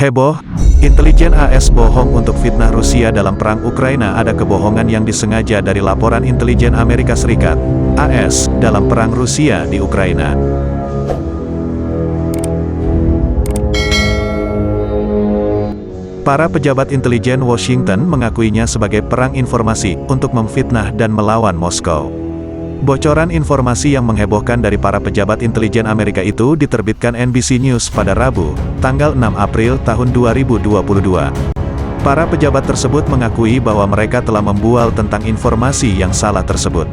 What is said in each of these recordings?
Heboh, intelijen AS bohong untuk fitnah Rusia dalam perang Ukraina. Ada kebohongan yang disengaja dari laporan intelijen Amerika Serikat, AS, dalam perang Rusia di Ukraina. Para pejabat intelijen Washington mengakuinya sebagai perang informasi untuk memfitnah dan melawan Moskow. Bocoran informasi yang menghebohkan dari para pejabat intelijen Amerika itu diterbitkan NBC News pada Rabu, tanggal 6 April tahun 2022. Para pejabat tersebut mengakui bahwa mereka telah membual tentang informasi yang salah tersebut.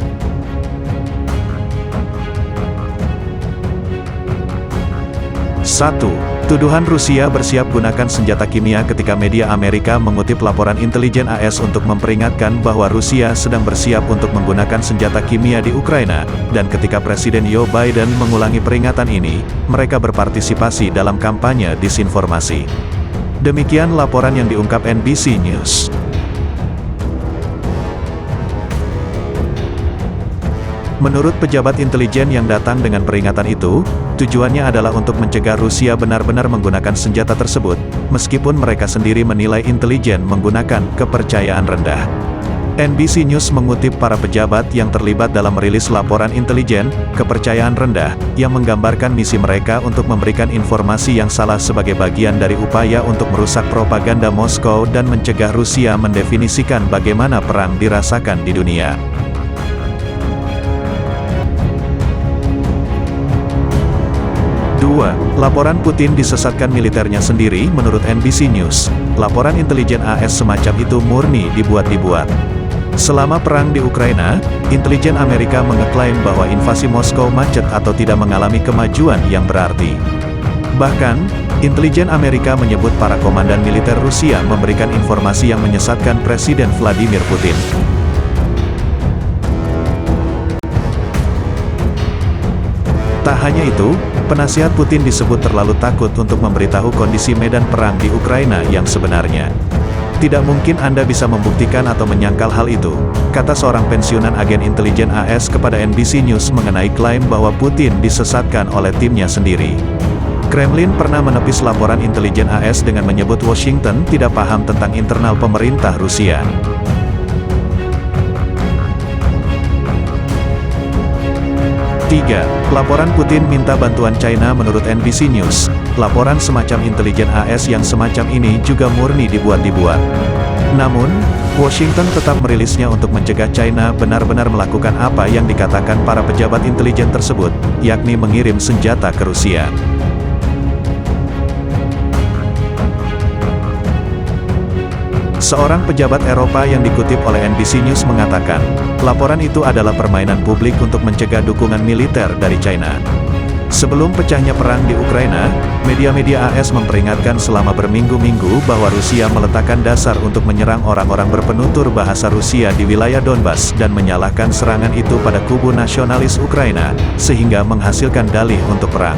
Satu, tuduhan Rusia bersiap gunakan senjata kimia. Ketika media Amerika mengutip laporan intelijen AS untuk memperingatkan bahwa Rusia sedang bersiap untuk menggunakan senjata kimia di Ukraina, dan ketika Presiden Joe Biden mengulangi peringatan ini, mereka berpartisipasi dalam kampanye disinformasi. Demikian laporan yang diungkap NBC News. Menurut pejabat intelijen yang datang dengan peringatan itu, tujuannya adalah untuk mencegah Rusia benar-benar menggunakan senjata tersebut, meskipun mereka sendiri menilai intelijen menggunakan kepercayaan rendah. NBC News mengutip para pejabat yang terlibat dalam merilis laporan intelijen, kepercayaan rendah, yang menggambarkan misi mereka untuk memberikan informasi yang salah sebagai bagian dari upaya untuk merusak propaganda Moskow dan mencegah Rusia mendefinisikan bagaimana perang dirasakan di dunia. 2. Laporan Putin disesatkan militernya sendiri. Menurut NBC News, laporan intelijen AS semacam itu murni dibuat-dibuat. Selama perang di Ukraina, intelijen Amerika mengeklaim bahwa invasi Moskow macet atau tidak mengalami kemajuan yang berarti. Bahkan, intelijen Amerika menyebut para komandan militer Rusia memberikan informasi yang menyesatkan Presiden Vladimir Putin. Tak hanya itu, penasihat Putin disebut terlalu takut untuk memberitahu kondisi medan perang di Ukraina yang sebenarnya. Tidak mungkin Anda bisa membuktikan atau menyangkal hal itu, kata seorang pensiunan agen intelijen AS kepada NBC News mengenai klaim bahwa Putin disesatkan oleh timnya sendiri. Kremlin pernah menepis laporan intelijen AS dengan menyebut Washington tidak paham tentang internal pemerintah Rusia. 3. Laporan Putin minta bantuan China. Menurut NBC News, laporan semacam intelijen AS yang semacam ini juga murni dibuat-dibuat. Namun, Washington tetap merilisnya untuk mencegah China benar-benar melakukan apa yang dikatakan para pejabat intelijen tersebut, yakni mengirim senjata ke Rusia. Seorang pejabat Eropa yang dikutip oleh NBC News mengatakan, laporan itu adalah permainan publik untuk mencegah dukungan militer dari China. Sebelum pecahnya perang di Ukraina, media-media AS memperingatkan selama berminggu-minggu bahwa Rusia meletakkan dasar untuk menyerang orang-orang berpenutur bahasa Rusia di wilayah Donbas dan menyalahkan serangan itu pada kubu nasionalis Ukraina, sehingga menghasilkan dalih untuk perang.